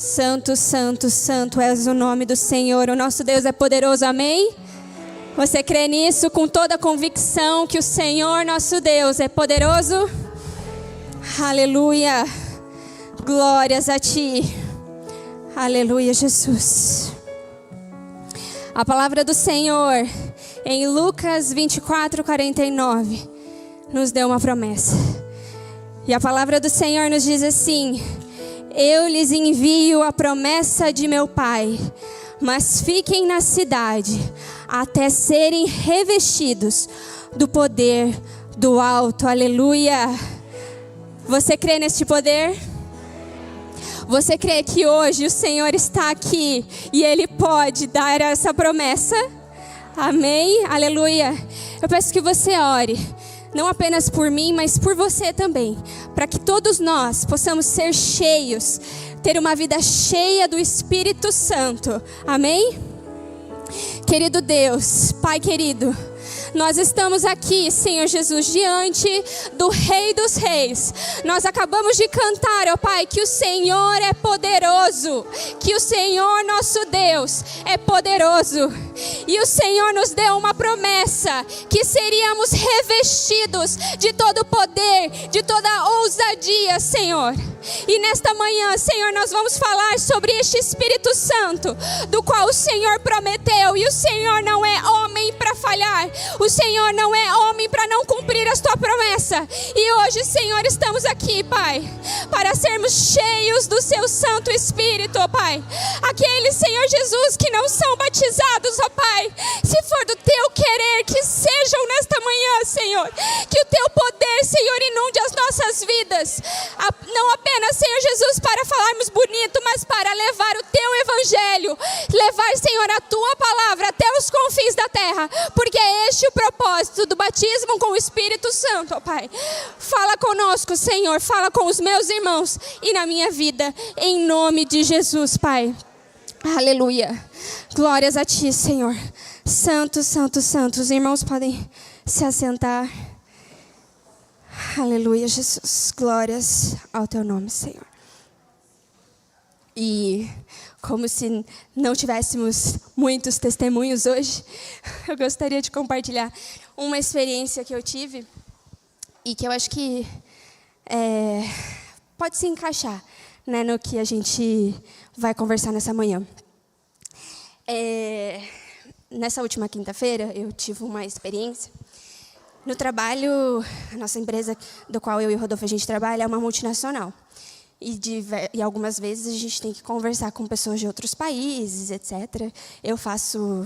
Santo, santo, santo és o nome do Senhor. O nosso Deus é poderoso, amém? Você crê nisso com toda a convicção que o Senhor, nosso Deus, é poderoso? Aleluia. Glórias a Ti. Aleluia, Jesus. A palavra do Senhor em Lucas 24:49 nos deu uma promessa. E a palavra do Senhor nos diz assim: eu lhes envio a promessa de meu Pai, mas fiquem na cidade até serem revestidos do poder do alto. Aleluia. Você crê neste poder? Você crê que hoje o Senhor está aqui e Ele pode dar essa promessa? Amém? Aleluia. Eu peço que você ore, não apenas por mim, mas por você também, para que todos nós possamos ser cheios, ter uma vida cheia do Espírito Santo. Amém? Querido Deus, Pai querido, nós estamos aqui, Senhor Jesus, diante do Rei dos Reis. Nós acabamos de cantar, ó Pai, que o Senhor é poderoso, que o Senhor nosso Deus é poderoso. E o Senhor nos deu uma promessa, que seríamos revestidos de todo o poder, de toda a ousadia, Senhor. E nesta manhã, Senhor, nós vamos falar sobre este Espírito Santo, do qual o Senhor prometeu. E o Senhor não é homem para falhar. O Senhor não é homem para não cumprir a tua promessa. E hoje, Senhor, estamos aqui, Pai, para sermos cheios do seu Santo Espírito, ó Pai. Aqueles, Senhor Jesus, que não são batizados, ó Pai, se for do teu querer, que sejam nesta manhã, Senhor. Que o teu poder, Senhor, inunde as nossas vidas. Não apenas, Senhor Jesus, para falarmos bonito, mas para levar o teu evangelho. Levar, Senhor, a tua palavra até os confins da terra. Porque é este o propósito do batismo com o Espírito Santo, ó Pai. Fala conosco, Senhor. Fala com os meus irmãos e na minha vida. Em nome de Jesus, Pai. Aleluia. Glórias a Ti, Senhor. Santo, santo, santo. Os irmãos podem se assentar. Aleluia, Jesus. Glórias ao Teu nome, Senhor. E como se não tivéssemos muitos testemunhos hoje, eu gostaria de compartilhar uma experiência que eu tive e que eu acho que pode se encaixar, né, no que a gente vai conversar nessa manhã. Nessa última quinta-feira, eu tive uma experiência. No trabalho, a nossa empresa do qual eu e o Rodolfo a gente trabalha é uma multinacional. E algumas vezes a gente tem que conversar com pessoas de outros países, etc. Eu faço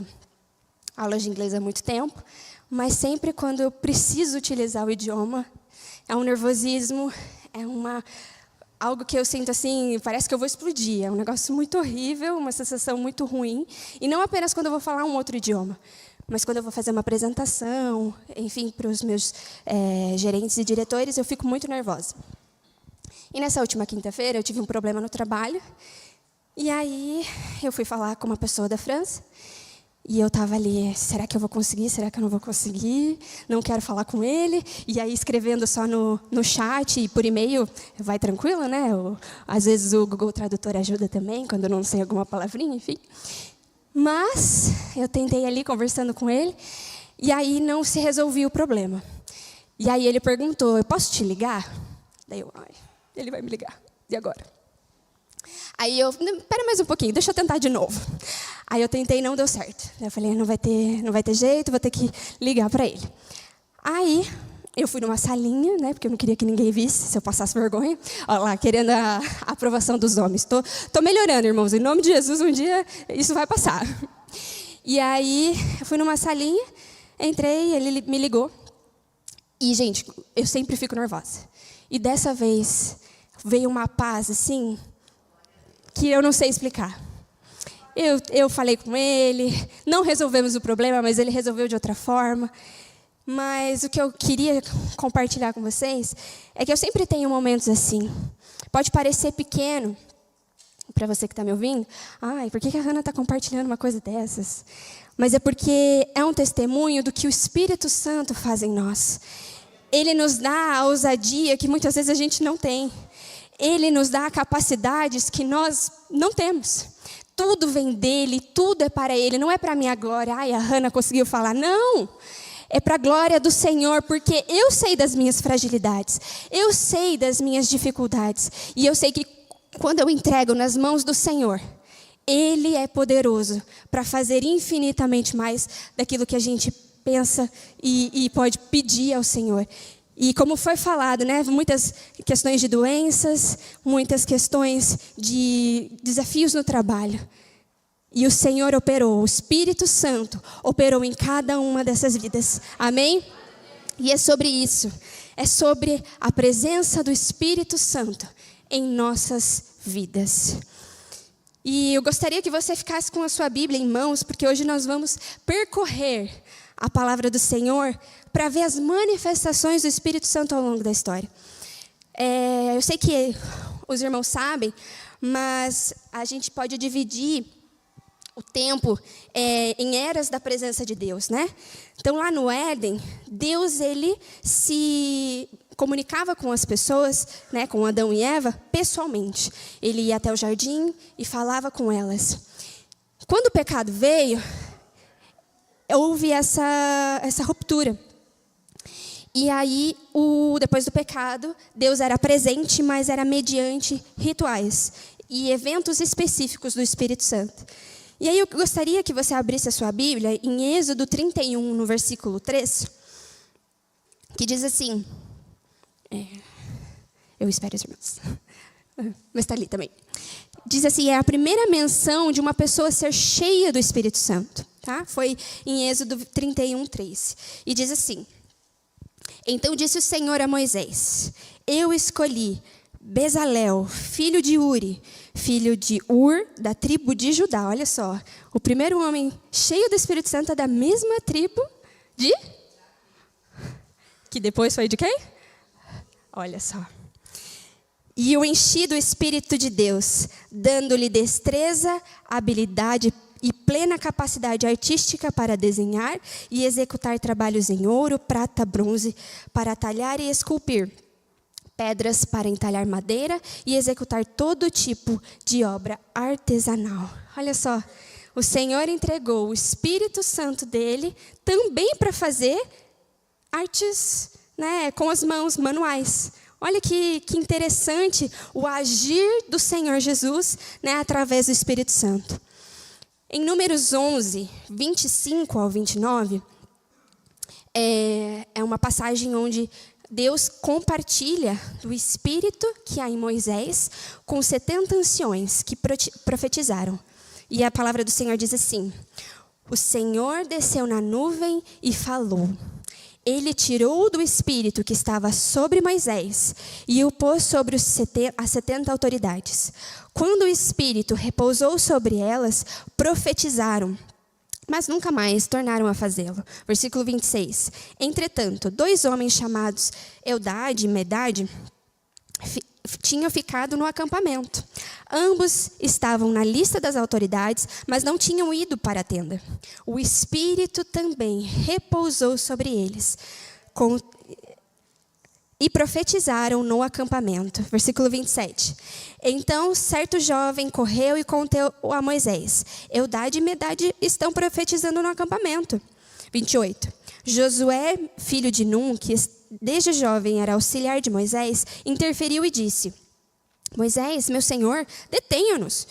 aulas de inglês há muito tempo, mas sempre quando eu preciso utilizar o idioma, é um nervosismo, algo que eu sinto assim, parece que eu vou explodir. É um negócio muito horrível, uma sensação muito ruim. E não apenas quando eu vou falar um outro idioma, mas quando eu vou fazer uma apresentação, enfim, para os meus gerentes e diretores, eu fico muito nervosa. E nessa última quinta-feira, eu tive um problema no trabalho. E aí, eu fui falar com uma pessoa da França. E eu estava ali, será que eu vou conseguir? Será que eu não vou conseguir? Não quero falar com ele. E aí, escrevendo só no chat e por e-mail, vai tranquilo, né? Às vezes o Google Tradutor ajuda também, quando eu não sei alguma palavrinha, enfim. Mas eu tentei ali, conversando com ele. E aí, não se resolvia o problema. E aí, ele perguntou, eu posso te ligar? Daí eu, ele vai me ligar. E agora? Aí eu, espera mais um pouquinho, deixa eu tentar de novo. Aí eu tentei e não deu certo. Eu falei, não vai ter jeito, vou ter que ligar para ele. Aí eu fui numa salinha, né, porque eu não queria que ninguém visse, se eu passasse vergonha. Olha lá, querendo a aprovação dos homens. Tô melhorando, irmãos. Em nome de Jesus, um dia isso vai passar. E aí eu fui numa salinha, entrei, ele me ligou. E, gente, eu sempre fico nervosa. E dessa vez veio uma paz, assim, que eu não sei explicar. Eu falei com ele, não resolvemos o problema, mas ele resolveu de outra forma. Mas o que eu queria compartilhar com vocês é que eu sempre tenho momentos assim. Pode parecer pequeno para você que está me ouvindo. Por que a Hannah está compartilhando uma coisa dessas? Mas é porque é um testemunho do que o Espírito Santo faz em nós. Ele nos dá a ousadia que muitas vezes a gente não tem. Ele nos dá capacidades que nós não temos. Tudo vem dele, tudo é para ele, não é para a minha glória. Ai, a Hannah conseguiu falar. Não, é para a glória do Senhor, porque eu sei das minhas fragilidades, eu sei das minhas dificuldades. E eu sei que quando eu entrego nas mãos do Senhor, Ele é poderoso para fazer infinitamente mais daquilo que a gente pensa e pode pedir ao Senhor. E como foi falado, né, muitas questões de doenças, muitas questões de desafios no trabalho. E o Senhor operou, o Espírito Santo operou em cada uma dessas vidas. Amém? E é sobre isso. É sobre a presença do Espírito Santo em nossas vidas. E eu gostaria que você ficasse com a sua Bíblia em mãos, porque hoje nós vamos percorrer a palavra do Senhor para ver as manifestações do Espírito Santo ao longo da história. Eu sei que os irmãos sabem, mas a gente pode dividir o tempo em eras da presença de Deus, né? Então, lá no Éden, Deus, ele se comunicava com as pessoas, né, com Adão e Eva, pessoalmente. Ele ia até o jardim e falava com elas. Quando o pecado veio, houve essa ruptura. E aí, depois do pecado, Deus era presente, mas era mediante rituais e eventos específicos do Espírito Santo. E aí eu gostaria que você abrisse a sua Bíblia em Êxodo 31, no versículo 3, que diz assim, eu espero os irmãos, mas está ali também. Diz assim, é a primeira menção de uma pessoa ser cheia do Espírito Santo. Tá? Foi em Êxodo 31, 3. E diz assim, então disse o Senhor a Moisés, eu escolhi Bezalel, filho de Uri, filho de Ur, da tribo de Judá. Olha só, o primeiro homem cheio do Espírito Santo é da mesma tribo de... Que depois foi de quem? Olha só. E o enchi do Espírito de Deus, dando-lhe destreza, habilidade e plena capacidade artística para desenhar e executar trabalhos em ouro, prata, bronze, para talhar e esculpir, pedras para entalhar madeira e executar todo tipo de obra artesanal. Olha só, o Senhor entregou o Espírito Santo dele também para fazer artes, né, com as mãos, manuais. Olha que interessante o agir do Senhor Jesus, né, através do Espírito Santo. Em Números 11, 25 ao 29, é uma passagem onde Deus compartilha do Espírito que há em Moisés com 70 anciões que profetizaram. E a palavra do Senhor diz assim, o Senhor desceu na nuvem e falou. Ele tirou do Espírito que estava sobre Moisés e o pôs sobre as 70 autoridades. Quando o Espírito repousou sobre elas, profetizaram, mas nunca mais tornaram a fazê-lo. Versículo 26. Entretanto, 2 homens chamados Eldade e Medade tinham ficado no acampamento. Ambos estavam na lista das autoridades, mas não tinham ido para a tenda. O Espírito também repousou sobre eles e profetizaram no acampamento. Versículo 27. Então, certo jovem correu e contou a Moisés, Eldade e Medade estão profetizando no acampamento. 28. Josué, filho de Num, que desde jovem era auxiliar de Moisés, interferiu e disse, Moisés, meu senhor, detenha-nos.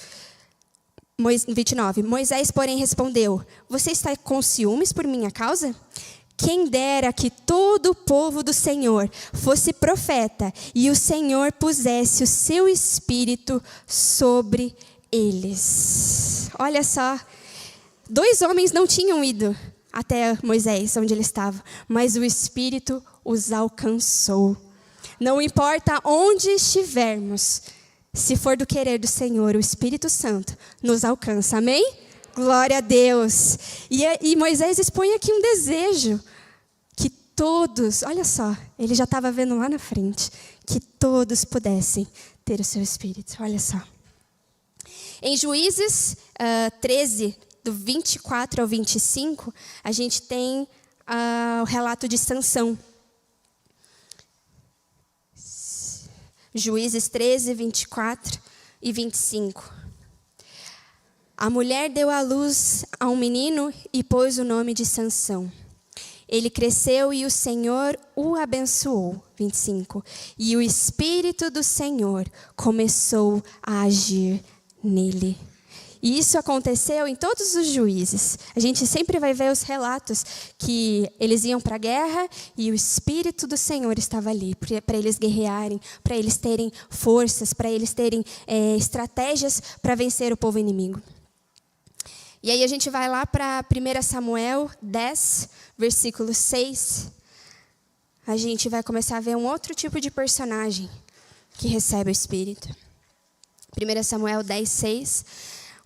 29. Moisés, porém, respondeu, você está com ciúmes por minha causa? Quem dera que todo o povo do Senhor fosse profeta e o Senhor pusesse o seu espírito sobre eles. Olha só, 2 homens não tinham ido até Moisés, onde ele estava, mas o Espírito os alcançou. Não importa onde estivermos, se for do querer do Senhor, o Espírito Santo nos alcança. Amém? Glória a Deus. E Moisés expõe aqui um desejo, que todos, olha só, ele já estava vendo lá na frente, que todos pudessem ter o seu Espírito. Olha só. Em Juízes 13, do 24 ao 25, a gente tem o relato de Sansão. Juízes 13, 24 e 25. A mulher deu à luz a um menino e pôs o nome de Sansão. Ele cresceu e o Senhor o abençoou. 25. E o Espírito do Senhor começou a agir nele. E isso aconteceu em todos os juízes. A gente sempre vai ver os relatos que eles iam para a guerra e o Espírito do Senhor estava ali para eles guerrearem, para eles terem forças, para eles terem estratégias para vencer o povo inimigo. E aí a gente vai lá para 1 Samuel 10, versículo 6. A gente vai começar a ver um outro tipo de personagem que recebe o Espírito. 1 Samuel 10, 6.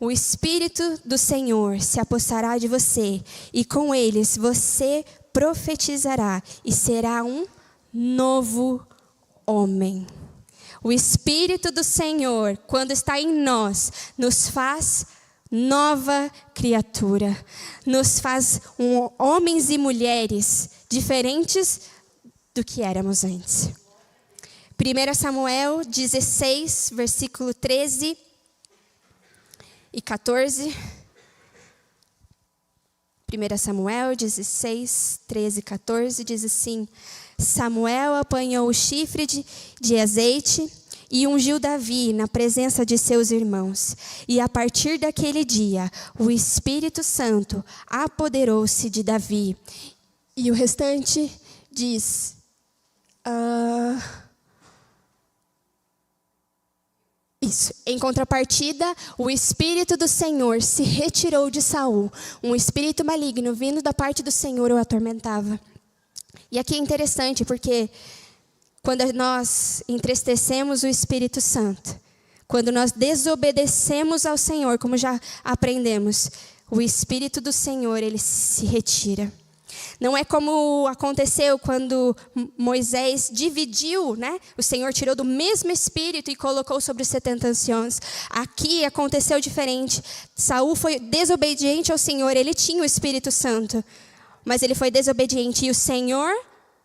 O Espírito do Senhor se apossará de você, e com eles você profetizará, e será um novo homem. O Espírito do Senhor, quando está em nós, nos faz nova criatura, nos faz homens e mulheres diferentes do que éramos antes. 1 Samuel 16, versículo 13 e 14. 1 Samuel 16, 13 e 14 diz assim: Samuel apanhou o chifre de azeite e ungiu Davi na presença de seus irmãos. E a partir daquele dia, o Espírito Santo apoderou-se de Davi. E o restante diz... Isso. Em contrapartida, o Espírito do Senhor se retirou de Saul. Um espírito maligno vindo da parte do Senhor o atormentava. E aqui é interessante porque quando nós entristecemos o Espírito Santo, quando nós desobedecemos ao Senhor, como já aprendemos, o Espírito do Senhor, ele se retira. Não é como aconteceu quando Moisés dividiu, né? O Senhor tirou do mesmo Espírito e colocou sobre os 70 anciãos. Aqui aconteceu diferente. Saul foi desobediente ao Senhor, ele tinha o Espírito Santo, mas ele foi desobediente e o Senhor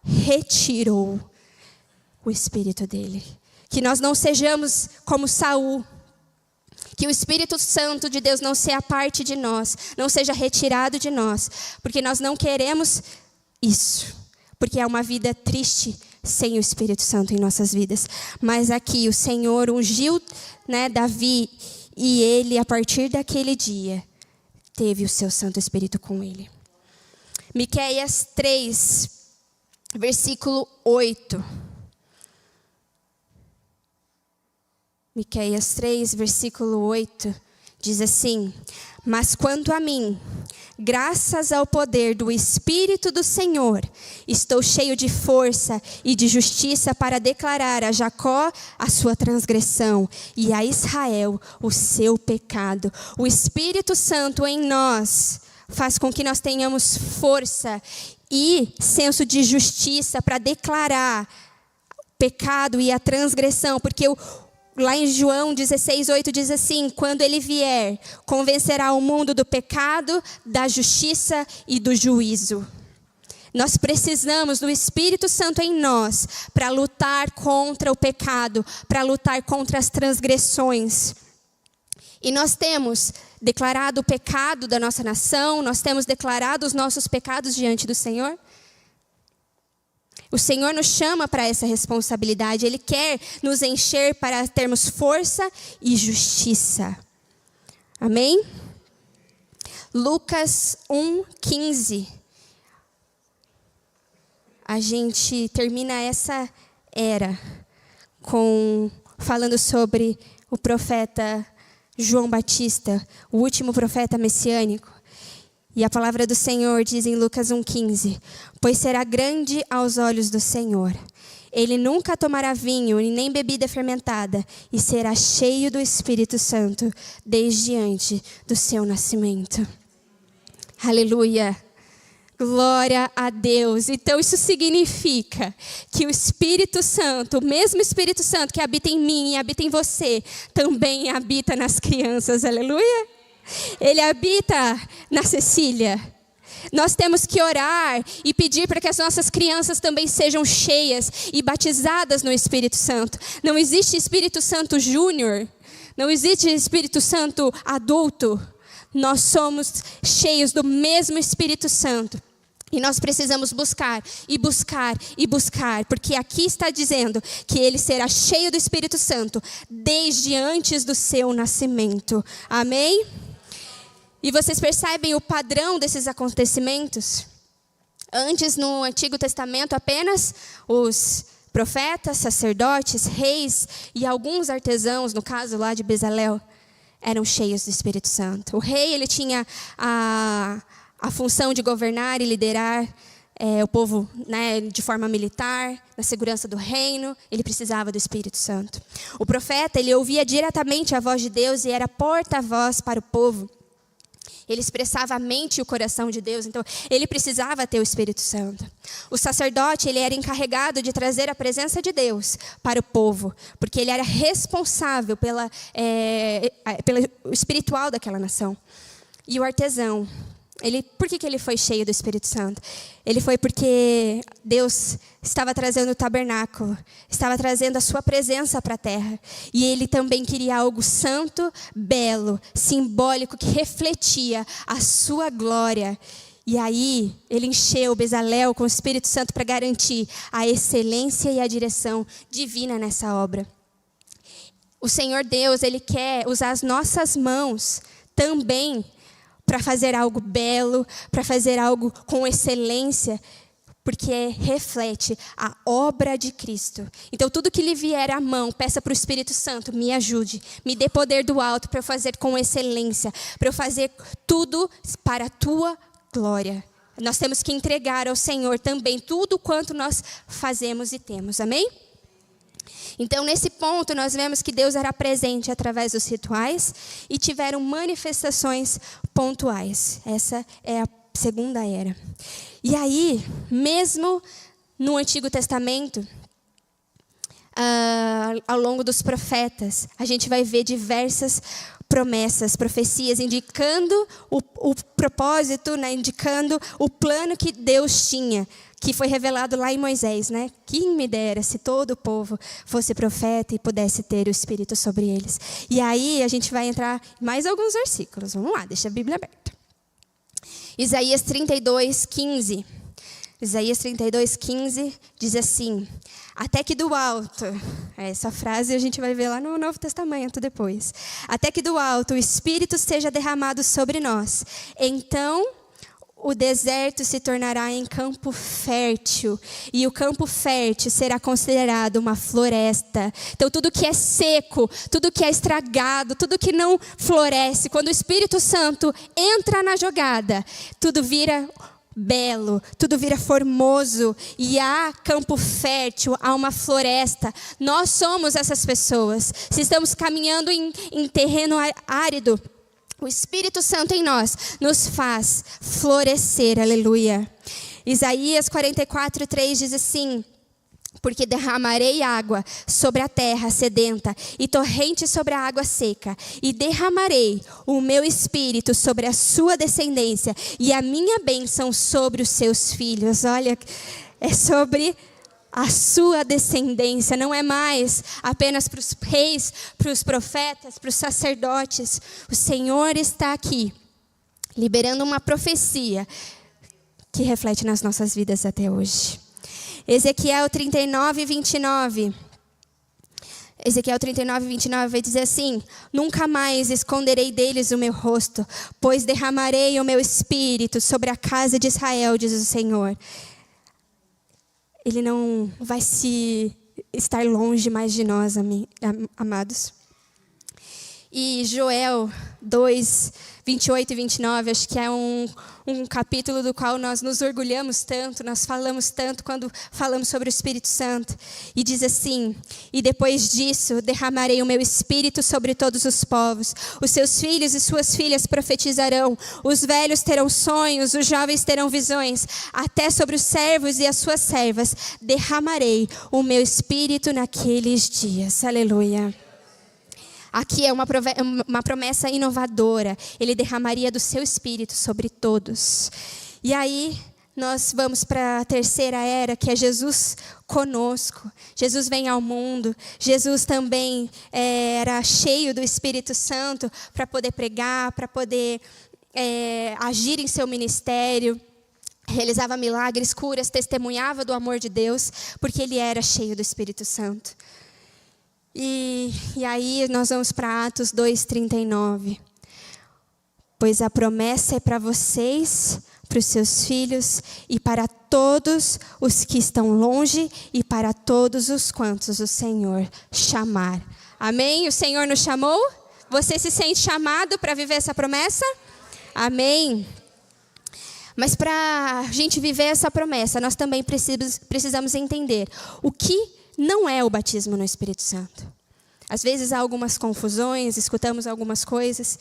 retirou o Espírito dele. Que nós não sejamos como Saul. Que o Espírito Santo de Deus não seja parte de nós, não seja retirado de nós, porque nós não queremos isso, porque é uma vida triste sem o Espírito Santo em nossas vidas. Mas aqui o Senhor ungiu, né, Davi, e ele, a partir daquele dia, teve o seu Santo Espírito com ele. Miqueias 3, versículo 8. Miqueias 3, versículo 8, diz assim: Mas quanto a mim, graças ao poder do Espírito do Senhor, estou cheio de força e de justiça para declarar a Jacó a sua transgressão e a Israel o seu pecado. O Espírito Santo em nós faz com que nós tenhamos força e senso de justiça para declarar o pecado e a transgressão, porque lá em João 16, 8 diz assim: quando ele vier, convencerá o mundo do pecado, da justiça e do juízo. Nós precisamos do Espírito Santo em nós para lutar contra o pecado, para lutar contra as transgressões. E nós temos declarado o pecado da nossa nação, nós temos declarado os nossos pecados diante do Senhor. O Senhor nos chama para essa responsabilidade. Ele quer nos encher para termos força e justiça. Amém? Lucas 1:15. A gente termina essa era falando sobre o profeta João Batista, o último profeta messiânico. E a palavra do Senhor diz em Lucas 1:15: Pois será grande aos olhos do Senhor. Ele nunca tomará vinho e nem bebida fermentada, e será cheio do Espírito Santo desde antes do seu nascimento. Aleluia! Glória a Deus. Então isso significa que o Espírito Santo, o mesmo Espírito Santo que habita em mim e habita em você, também habita nas crianças. Aleluia! Ele habita na Cecília. Nós temos que orar e pedir para que as nossas crianças também sejam cheias e batizadas no Espírito Santo. Não existe Espírito Santo Júnior, não existe Espírito Santo adulto. Nós somos cheios do mesmo Espírito Santo. E nós precisamos buscar, e buscar, e buscar. Porque aqui está dizendo que ele será cheio do Espírito Santo desde antes do seu nascimento. Amém? E vocês percebem o padrão desses acontecimentos? Antes, no Antigo Testamento, apenas os profetas, sacerdotes, reis e alguns artesãos, no caso lá de Bezalel, eram cheios do Espírito Santo. O rei, ele tinha a função de governar e liderar o povo, né, de forma militar, na segurança do reino. Ele precisava do Espírito Santo. O profeta, ele ouvia diretamente a voz de Deus e era porta-voz para o povo. Ele expressava a mente e o coração de Deus, então ele precisava ter o Espírito Santo. O sacerdote, ele era encarregado de trazer a presença de Deus para o povo, porque ele era responsável pelo espiritual daquela nação. E o artesão, por que ele foi cheio do Espírito Santo? Ele foi porque Deus estava trazendo o tabernáculo, estava trazendo a sua presença para a terra. E ele também queria algo santo, belo, simbólico, que refletia a sua glória. E aí, ele encheu Bezalel com o Espírito Santo para garantir a excelência e a direção divina nessa obra. O Senhor Deus, ele quer usar as nossas mãos também para fazer algo belo, para fazer algo com excelência, porque reflete a obra de Cristo. Então, tudo que lhe vier à mão, peça para o Espírito Santo, me ajude, me dê poder do alto para eu fazer com excelência, para eu fazer tudo para a tua glória. Nós temos que entregar ao Senhor também tudo quanto nós fazemos e temos, amém? Então, nesse ponto, nós vemos que Deus era presente através dos rituais e tiveram manifestações pontuais. Essa é a segunda era. E aí, mesmo no Antigo Testamento, ao longo dos profetas, a gente vai ver diversas promessas, profecias, indicando o propósito, né, indicando o plano que Deus tinha, que foi revelado lá em Moisés, né? Quem me dera se todo o povo fosse profeta e pudesse ter o Espírito sobre eles. E aí a gente vai entrar em mais alguns versículos. Vamos lá, deixa a Bíblia aberta. Isaías 32:15. Isaías 32:15 diz assim: até que do alto, essa frase a gente vai ver lá no Novo Testamento depois. Até que do alto o Espírito seja derramado sobre nós. Então o deserto se tornará em campo fértil, e o campo fértil será considerado uma floresta. Então, tudo que é seco, tudo que é estragado, tudo que não floresce, quando o Espírito Santo entra na jogada, tudo vira belo, tudo vira formoso, e há campo fértil, há uma floresta. Nós somos essas pessoas. Se estamos caminhando em terreno árido, o Espírito Santo em nós nos faz florescer, aleluia. Isaías 44:3 diz assim: porque derramarei água sobre a terra sedenta e torrente sobre a água seca, e derramarei o meu espírito sobre a sua descendência e a minha bênção sobre os seus filhos. Olha, é sobre a sua descendência, não é mais apenas para os reis, para os profetas, para os sacerdotes. O Senhor está aqui, liberando uma profecia que reflete nas nossas vidas até hoje. Ezequiel 39:29. Ezequiel 39:29 vai dizer assim: nunca mais esconderei deles o meu rosto, pois derramarei o meu espírito sobre a casa de Israel, diz o Senhor. Ele não vai estar longe mais de nós, amados. E Joel 2:28-29, acho que é um capítulo do qual nós nos orgulhamos tanto, nós falamos tanto quando falamos sobre o Espírito Santo. E diz assim: e depois disso derramarei o meu espírito sobre todos os povos. Os seus filhos e suas filhas profetizarão. Os velhos terão sonhos, os jovens terão visões. Até sobre os servos e as suas servas derramarei o meu espírito naqueles dias. Aleluia. Aqui é uma promessa inovadora. Ele derramaria do seu espírito sobre todos. E aí nós vamos para a terceira era, que é Jesus conosco. Jesus vem ao mundo. Jesus também era cheio do Espírito Santo para poder pregar, para poder agir em seu ministério. Realizava milagres, curas, testemunhava do amor de Deus, porque ele era cheio do Espírito Santo. E aí nós vamos para Atos 2:39. Pois a promessa é para vocês, para os seus filhos e para todos os que estão longe e para todos os quantos o Senhor chamar. Amém? O Senhor nos chamou? Você se sente chamado para viver essa promessa? Amém. Mas para a gente viver essa promessa, nós também precisamos entender o que não é o batismo no Espírito Santo. Às vezes há algumas confusões, escutamos algumas coisas.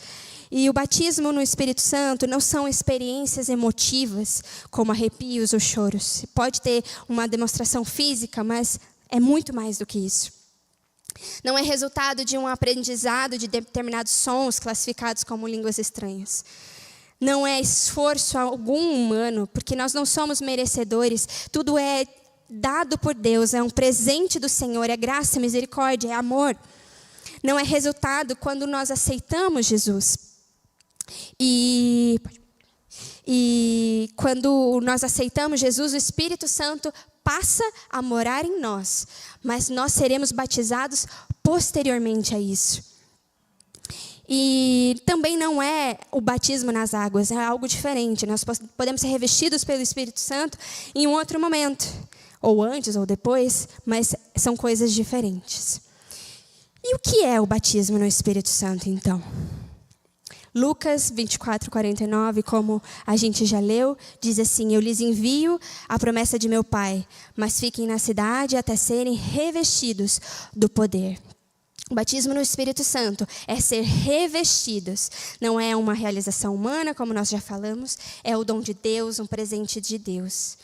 E o batismo no Espírito Santo não são experiências emotivas, como arrepios ou choros. Pode ter uma demonstração física, mas é muito mais do que isso. Não é resultado de um aprendizado de determinados sons classificados como línguas estranhas. Não é esforço algum humano, porque nós não somos merecedores. Tudo é dado por Deus, é um presente do Senhor, é graça, misericórdia, é amor. Não é resultado quando nós aceitamos Jesus. E quando nós aceitamos Jesus, o Espírito Santo passa a morar em nós. Mas nós seremos batizados posteriormente a isso. E também não é o batismo nas águas, é algo diferente. Nós podemos ser revestidos pelo Espírito Santo em um outro momento. Ou antes ou depois, mas são coisas diferentes. E o que é o batismo no Espírito Santo, então? Lucas 24:49, como a gente já leu, diz assim: eu lhes envio a promessa de meu Pai, mas fiquem na cidade até serem revestidos do poder. O batismo no Espírito Santo é ser revestidos. Não é uma realização humana, como nós já falamos, é o dom de Deus, um presente de Deus.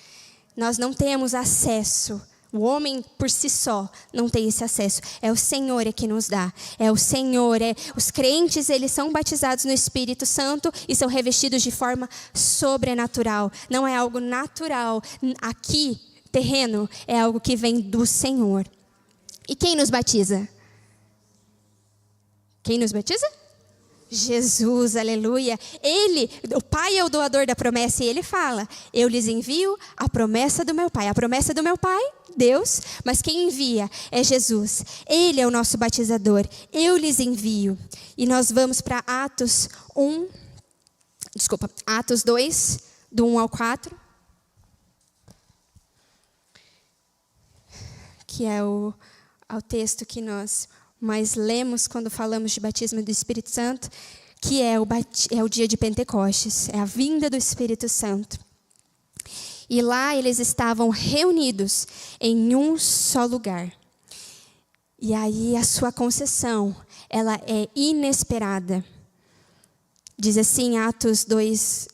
Nós não temos acesso. O homem por si só não tem esse acesso. É o Senhor que nos dá. É o Senhor. Os crentes, eles são batizados no Espírito Santo e são revestidos de forma sobrenatural. Não é algo natural. Aqui, terreno, é algo que vem do Senhor. E quem nos batiza? Quem nos batiza? Jesus, aleluia. Ele, o Pai é o doador da promessa e ele fala: eu lhes envio a promessa do meu Pai. A promessa do meu Pai, Deus, mas quem envia é Jesus. Ele é o nosso batizador. Eu lhes envio. E nós vamos para Atos 2, do 1 ao 4. Que é o texto que nós mais lemos quando falamos de batismo do Espírito Santo, que é o dia de Pentecostes, é a vinda do Espírito Santo. E lá eles estavam reunidos em um só lugar. E aí a sua concessão, ela é inesperada. Diz assim, Atos 2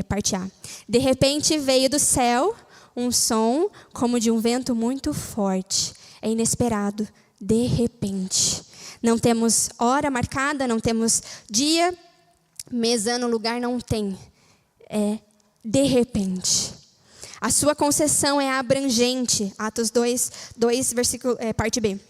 parte A. De repente veio do céu um som como de um vento muito forte. É inesperado. De repente. Não temos hora marcada, não temos dia, mês, ano, lugar, não tem. É de repente. A sua concessão é abrangente. Atos 2 parte B.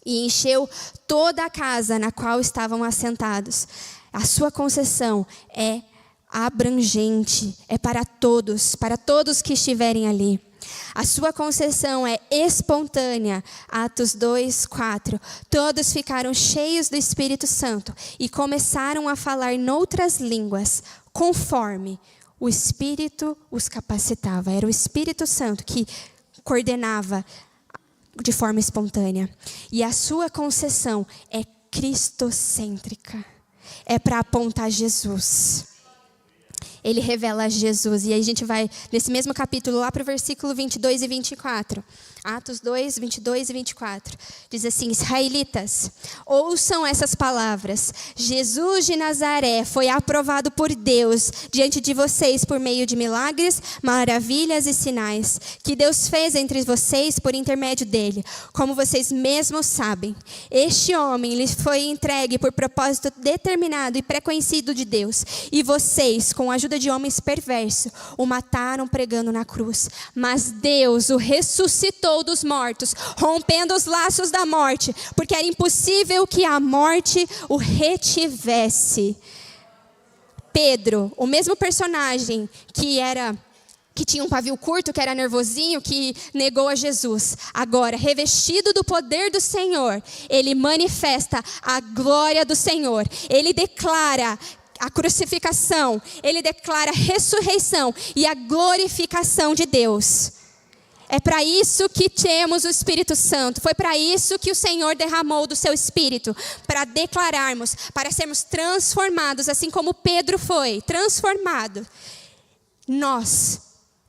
E encheu toda a casa na qual estavam assentados. A sua concessão é abrangente, é para todos que estiverem ali. A sua concessão é espontânea. Atos 2:4. Todos ficaram cheios do Espírito Santo e começaram a falar noutras línguas, conforme o Espírito os capacitava. Era o Espírito Santo que coordenava de forma espontânea. E a sua concessão é cristocêntrica. É para apontar Jesus. Ele revela Jesus. E aí a gente vai, nesse mesmo capítulo, lá para o versículo 22 e 24. Atos 2, 22 e 24. Diz assim: israelitas, ouçam essas palavras. Jesus de Nazaré foi aprovado por Deus diante de vocês por meio de milagres, maravilhas e sinais que Deus fez entre vocês por intermédio dele. Como vocês mesmos sabem, este homem lhe foi entregue por propósito determinado e pré-conhecido de Deus. E vocês, com a ajuda manada de homens perversos o mataram pregando na cruz. Mas Deus o ressuscitou dos mortos, rompendo os laços da morte, porque era impossível que a morte o retivesse. Pedro, o mesmo personagem que tinha um pavio curto, que era nervosinho, que negou a Jesus. Agora, revestido do poder do Senhor, ele manifesta a glória do Senhor. Ele declara a crucificação, ele declara a ressurreição e a glorificação de Deus. É para isso que temos o Espírito Santo. Foi para isso que o Senhor derramou do seu Espírito. Para declararmos, para sermos transformados, assim como Pedro foi transformado. Nós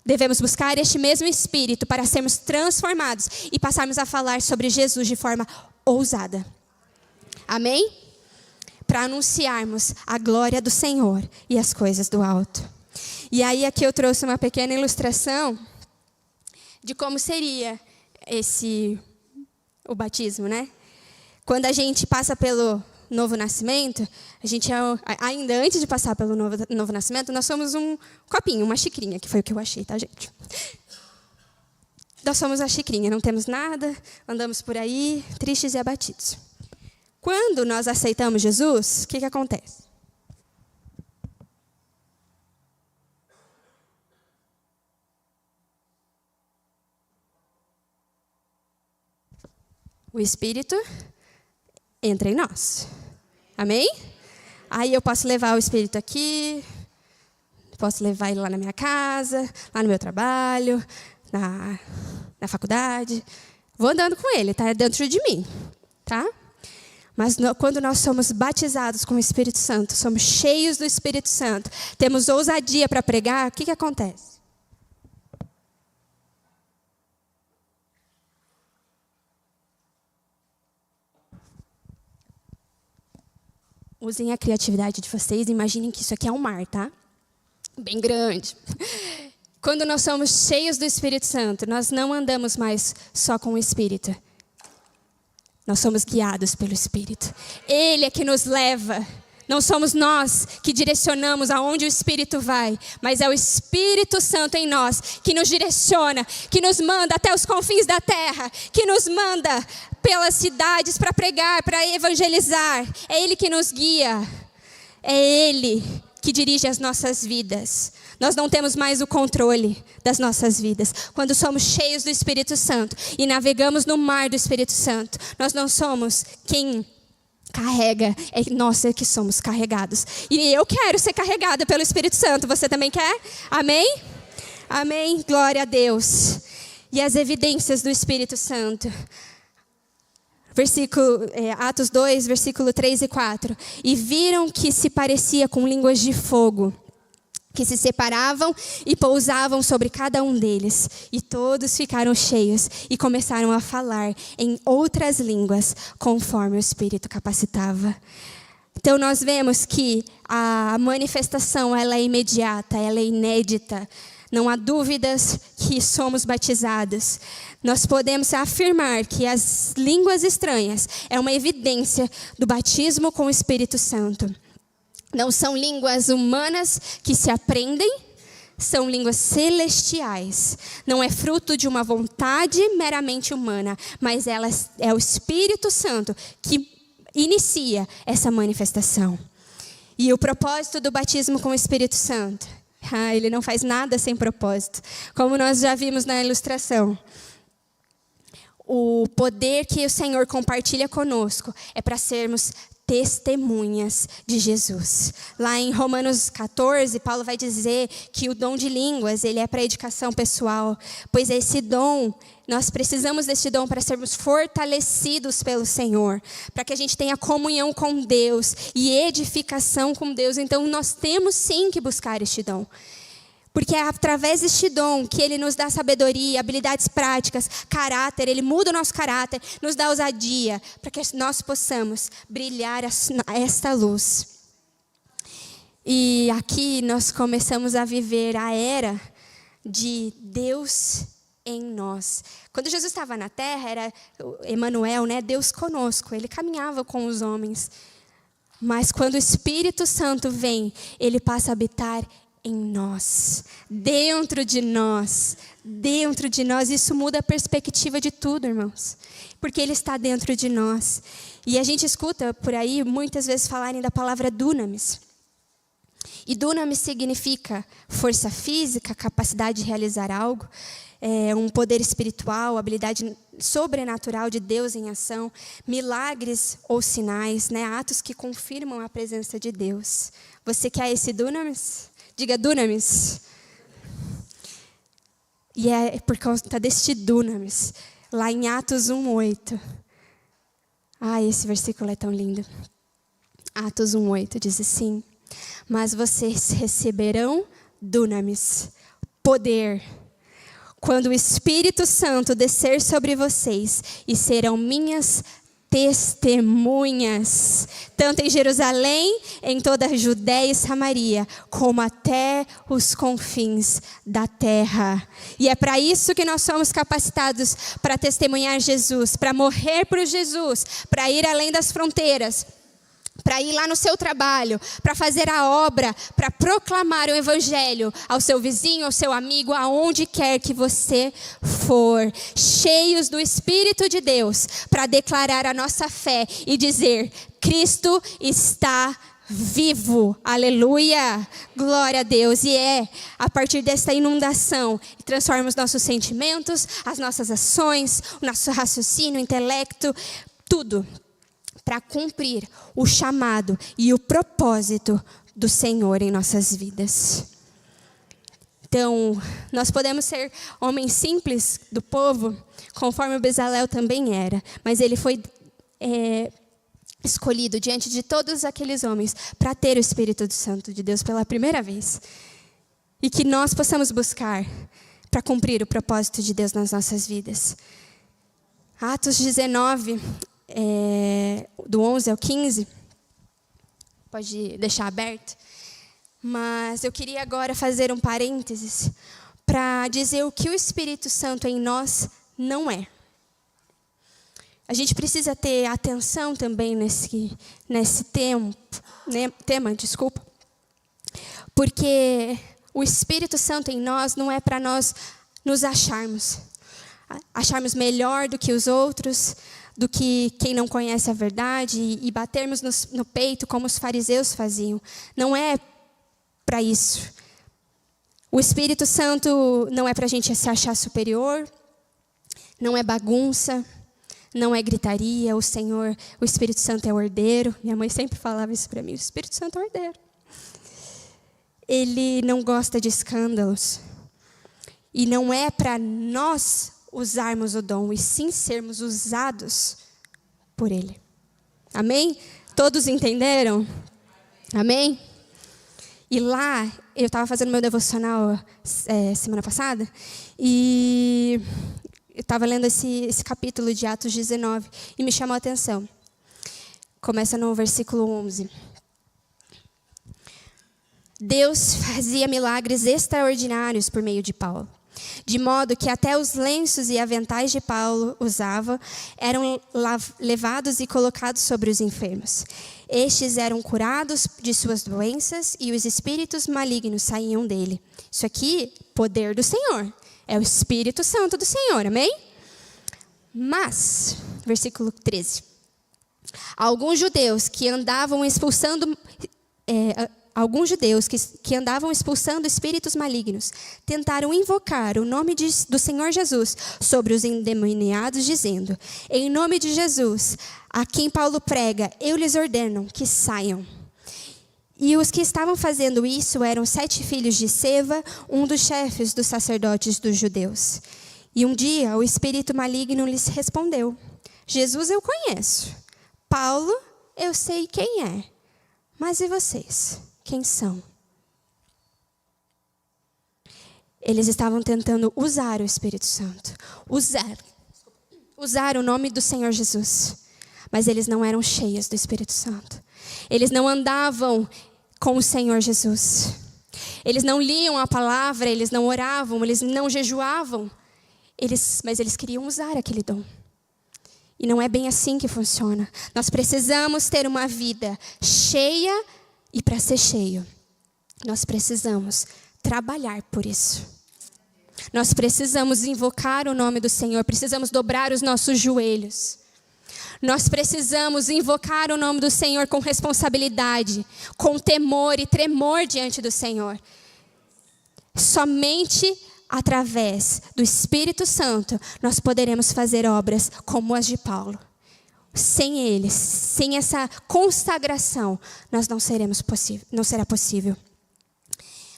devemos buscar este mesmo Espírito para sermos transformados e passarmos a falar sobre Jesus de forma ousada. Amém? Para anunciarmos a glória do Senhor e as coisas do alto. E aí aqui eu trouxe uma pequena ilustração de como seria o batismo, né? Quando a gente passa pelo novo nascimento, a gente, ainda antes de passar pelo novo nascimento, nós somos um copinho, uma xicrinha, que foi o que eu achei, tá, gente? Nós somos a xicrinha, não temos nada, andamos por aí, tristes e abatidos. Quando nós aceitamos Jesus, o que acontece? O Espírito entra em nós. Amém? Aí eu posso levar o Espírito aqui, posso levar ele lá na minha casa, lá no meu trabalho, na faculdade. Vou andando com ele, tá? Dentro de mim, tá? Mas quando nós somos batizados com o Espírito Santo, somos cheios do Espírito Santo, temos ousadia para pregar, o que acontece? Usem a criatividade de vocês, imaginem que isso aqui é um mar, tá? Bem grande. Quando nós somos cheios do Espírito Santo, nós não andamos mais só com o Espírito. Nós somos guiados pelo Espírito. Ele é que nos leva. Não somos nós que direcionamos aonde o Espírito vai, mas é o Espírito Santo em nós que nos direciona, que nos manda até os confins da terra, que nos manda pelas cidades para pregar, para evangelizar. É Ele que nos guia. É Ele que dirige as nossas vidas. Nós não temos mais o controle das nossas vidas. Quando somos cheios do Espírito Santo e navegamos no mar do Espírito Santo, nós não somos quem carrega, é nós que somos carregados. E eu quero ser carregada pelo Espírito Santo. Você também quer? Amém? Amém? Glória a Deus. E as evidências do Espírito Santo. Atos 2, versículo 3 e 4. E viram que se parecia com línguas de fogo, que se separavam e pousavam sobre cada um deles. E todos ficaram cheios e começaram a falar em outras línguas, conforme o Espírito capacitava. Então nós vemos que a manifestação ela é imediata, ela é inédita. Não há dúvidas que somos batizados. Nós podemos afirmar que as línguas estranhas é uma evidência do batismo com o Espírito Santo. Não são línguas humanas que se aprendem, são línguas celestiais. Não é fruto de uma vontade meramente humana, mas ela é o Espírito Santo que inicia essa manifestação. E o propósito do batismo com o Espírito Santo? Ele não faz nada sem propósito. Como nós já vimos na ilustração. O poder que o Senhor compartilha conosco é para sermos testemunhas de Jesus. Lá em Romanos 14, Paulo vai dizer que o dom de línguas, ele é para edificação pessoal, pois esse dom, nós precisamos desse dom para sermos fortalecidos pelo Senhor, para que a gente tenha comunhão com Deus e edificação com Deus. Então nós temos sim que buscar este dom. Porque é através deste dom que Ele nos dá sabedoria, habilidades práticas, caráter. Ele muda o nosso caráter, nos dá ousadia, para que nós possamos brilhar esta luz. E aqui nós começamos a viver a era de Deus em nós. Quando Jesus estava na terra, era Emanuel, né? Deus conosco. Ele caminhava com os homens. Mas quando o Espírito Santo vem, Ele passa a habitar em nós, dentro de nós, dentro de nós. Isso muda a perspectiva de tudo, irmãos, porque Ele está dentro de nós. E a gente escuta por aí muitas vezes falarem da palavra dunamis. E dunamis significa força física, capacidade de realizar algo, um poder espiritual, habilidade sobrenatural de Deus em ação, milagres ou sinais, né? Atos que confirmam a presença de Deus. Você quer esse dunamis? Diga dunamis. E é por causa deste dunamis, lá em Atos 1:8. Esse versículo é tão lindo. Atos 1:8 diz assim: mas vocês receberão dunamis, poder, quando o Espírito Santo descer sobre vocês, e serão minhas testemunhas, tanto em Jerusalém, em toda a Judéia e Samaria, como até os confins da terra. E é para isso que nós somos capacitados, para testemunhar Jesus, para morrer por Jesus, para ir além das fronteiras, para ir lá no seu trabalho, para fazer a obra, para proclamar o evangelho ao seu vizinho, ao seu amigo, aonde quer que você for, cheios do Espírito de Deus, para declarar a nossa fé e dizer: Cristo está vivo, aleluia, glória a Deus. E é a partir dessa inundação que transforma os nossos sentimentos, as nossas ações, o nosso raciocínio, o intelecto, tudo, para cumprir o chamado e o propósito do Senhor em nossas vidas. Então, nós podemos ser homens simples do povo, conforme o Bezalel também era, mas ele foi escolhido diante de todos aqueles homens para ter o Espírito Santo de Deus pela primeira vez. E que nós possamos buscar para cumprir o propósito de Deus nas nossas vidas. Atos 19, do 11 ao 15, pode deixar aberto, mas eu queria agora fazer um parênteses para dizer o que o Espírito Santo em nós não é. A gente precisa ter atenção também nesse tema, porque o Espírito Santo em nós não é para nós nos acharmos melhor do que os outros, do que quem não conhece a verdade e batermos no peito como os fariseus faziam. Não é para isso. O Espírito Santo não é para a gente se achar superior, não é bagunça, não é gritaria. O Espírito Santo é ordeiro. Minha mãe sempre falava isso para mim: o Espírito Santo é ordeiro. Ele não gosta de escândalos. E não é para nós usarmos o dom, e sim sermos usados por Ele. Amém? Todos entenderam? Amém? E lá, eu estava fazendo meu devocional semana passada, e eu estava lendo esse capítulo de Atos 19, e me chamou a atenção. Começa no versículo 11. Deus fazia milagres extraordinários por meio de Paulo, de modo que até os lenços e aventais de Paulo usava eram levados e colocados sobre os enfermos. Estes eram curados de suas doenças e os espíritos malignos saíam dele. Isso aqui, poder do Senhor. É o Espírito Santo do Senhor, amém? Mas, versículo 13. Alguns judeus que andavam expulsando espíritos malignos tentaram invocar o nome do Senhor Jesus sobre os endemoniados, dizendo: em nome de Jesus, a quem Paulo prega, eu lhes ordeno que saiam. E os que estavam fazendo isso eram 7 filhos de Seva, um dos chefes dos sacerdotes dos judeus. E um dia o espírito maligno lhes respondeu: Jesus eu conheço, Paulo eu sei quem é, mas e vocês? Quem são? Eles estavam tentando usar o Espírito Santo, usar o nome do Senhor Jesus, mas eles não eram cheios do Espírito Santo. Eles não andavam com o Senhor Jesus. Eles não liam a palavra, eles não oravam, eles não jejuavam, mas eles queriam usar aquele dom. E não é bem assim que funciona. Nós precisamos ter uma vida cheia. E para ser cheio, nós precisamos trabalhar por isso. Nós precisamos invocar o nome do Senhor, precisamos dobrar os nossos joelhos. Nós precisamos invocar o nome do Senhor com responsabilidade, com temor e tremor diante do Senhor. Somente através do Espírito Santo nós poderemos fazer obras como as de Paulo. Sem eles, sem essa consagração, nós não será possível.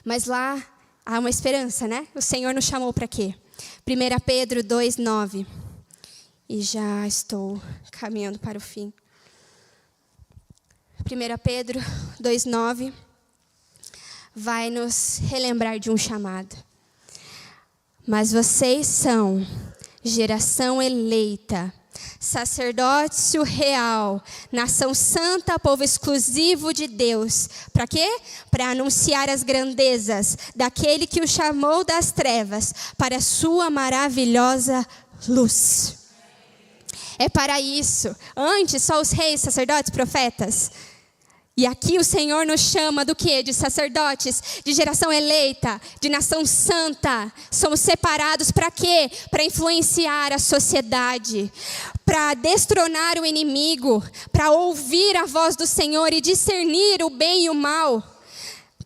Mas lá há uma esperança, né? O Senhor nos chamou para quê? 1 Pedro 2:9. E já estou caminhando para o fim. 1 Pedro 2:9 vai nos relembrar de um chamado. Mas vocês são geração eleita, sacerdócio real, nação santa, povo exclusivo de Deus. Para quê? Para anunciar as grandezas daquele que o chamou das trevas para a sua maravilhosa luz. É para isso. Antes, só os reis, sacerdotes, profetas. E aqui o Senhor nos chama do quê? De sacerdotes, de geração eleita, de nação santa. Somos separados para quê? Para influenciar a sociedade, para destronar o inimigo, para ouvir a voz do Senhor e discernir o bem e o mal,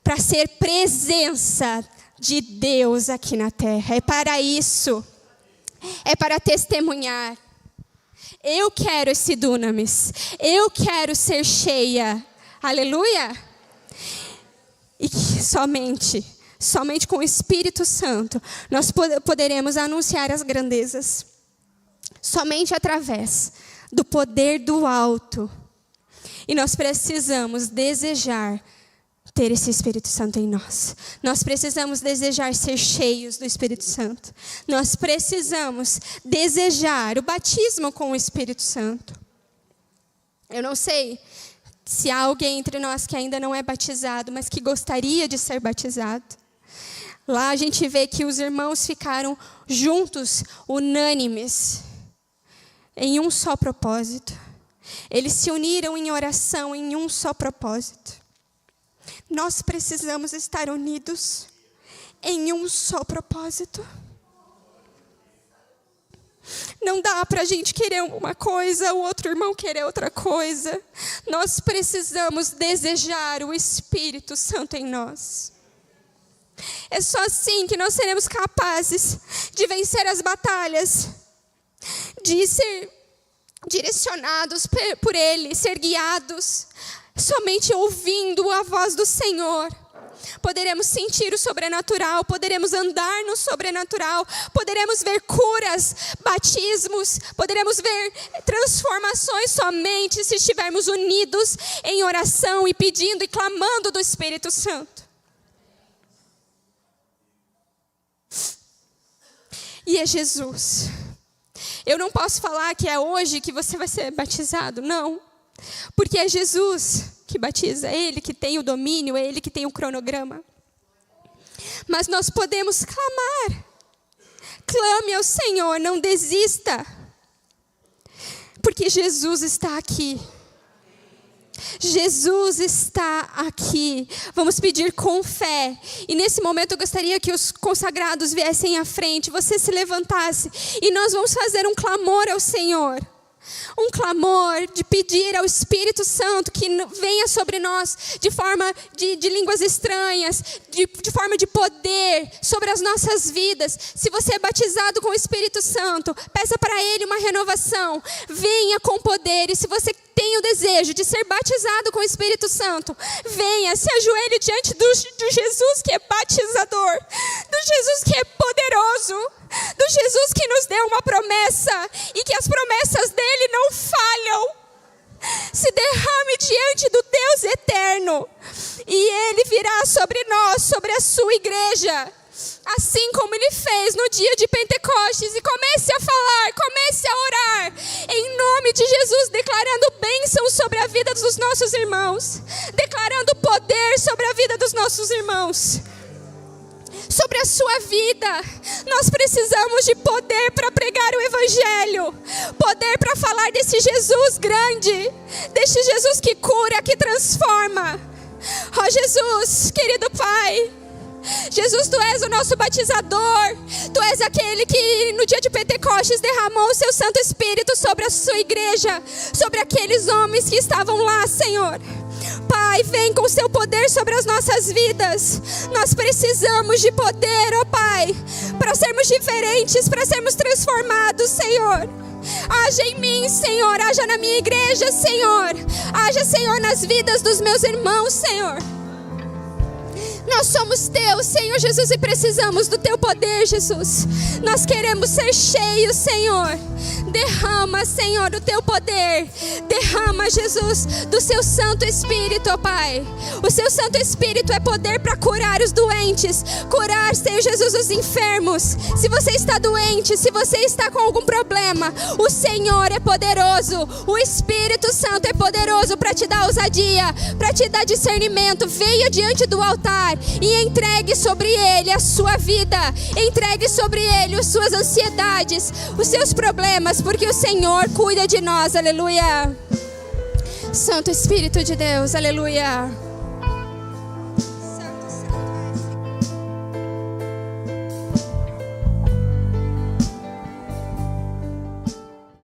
para ser presença de Deus aqui na terra. É para isso. É para testemunhar. Eu quero esse dunamis. Eu quero ser cheia. Aleluia. E que somente com o Espírito Santo nós poderemos anunciar as grandezas. Somente através do poder do alto. E nós precisamos desejar ter esse Espírito Santo em nós. Nós precisamos desejar ser cheios do Espírito Santo. Nós precisamos desejar o batismo com o Espírito Santo. Eu não sei se há alguém entre nós que ainda não é batizado, mas que gostaria de ser batizado. Lá a gente vê que os irmãos ficaram juntos, unânimes, em um só propósito. Eles se uniram em oração em um só propósito. Nós precisamos estar unidos em um só propósito. Não dá para a gente querer uma coisa, o outro irmão querer outra coisa. Nós precisamos desejar o Espírito Santo em nós. É só assim que nós seremos capazes de vencer as batalhas, de ser direcionados por Ele, ser guiados. Somente ouvindo a voz do Senhor, poderemos sentir o sobrenatural, poderemos andar no sobrenatural, poderemos ver curas, batismos, poderemos ver transformações somente se estivermos unidos em oração e pedindo e clamando do Espírito Santo. E é Jesus. Eu não posso falar que é hoje que você vai ser batizado, não. Porque é Jesus que batiza, é Ele que tem o domínio, é Ele que tem o cronograma. Mas nós podemos clamar. Clame ao Senhor, não desista. Porque Jesus está aqui. Jesus está aqui. Vamos pedir com fé. E nesse momento eu gostaria que os consagrados viessem à frente, você se levantasse. E nós vamos fazer um clamor ao Senhor. Um clamor de pedir ao Espírito Santo que venha sobre nós de forma de línguas estranhas, de forma de poder sobre as nossas vidas. Se você é batizado com o Espírito Santo, peça para Ele uma renovação. Venha com poder. E se você tem o desejo de ser batizado com o Espírito Santo, venha, se ajoelhe diante do Jesus que é batizador, do Jesus que é poderoso, do Jesus que nos deu uma promessa e que as promessas dele não falham. Se derrame diante do Deus eterno e Ele virá sobre nós, sobre a sua igreja, assim como Ele fez no dia de Pentecostes. E comece a falar, comece a orar em nome de Jesus, declarando bênção sobre a vida dos nossos irmãos, declarando poder sobre a vida dos nossos irmãos, sobre a sua vida. Nós precisamos de poder para pregar o Evangelho, poder para falar desse Jesus grande, desse Jesus que cura, que transforma. Ó Jesus, querido Pai, Jesus, Tu és o nosso batizador. Tu és aquele que no dia de Pentecostes derramou o Seu Santo Espírito sobre a Sua igreja, sobre aqueles homens que estavam lá, Senhor. Pai, vem com o Seu poder sobre as nossas vidas. Nós precisamos de poder, ó Pai, para sermos diferentes, para sermos transformados, Senhor. Haja em mim, Senhor, haja na minha igreja, Senhor. Haja, Senhor, nas vidas dos meus irmãos, Senhor. Nós somos Teus, Senhor Jesus, e precisamos do Teu poder, Jesus. Nós queremos ser cheios, Senhor. Derrama, Senhor, o Teu poder. Derrama, Jesus, do Seu Santo Espírito, ó Pai. O Seu Santo Espírito é poder para curar os doentes. Curar, Senhor Jesus, os enfermos. Se você está doente, se você está com algum problema, o Senhor é poderoso. O Espírito Santo é poderoso para te dar ousadia, para te dar discernimento. Venha diante do altar e entregue sobre Ele a sua vida. Entregue sobre Ele as suas ansiedades, os seus problemas, porque o Senhor cuida de nós, aleluia. Santo Espírito de Deus, aleluia.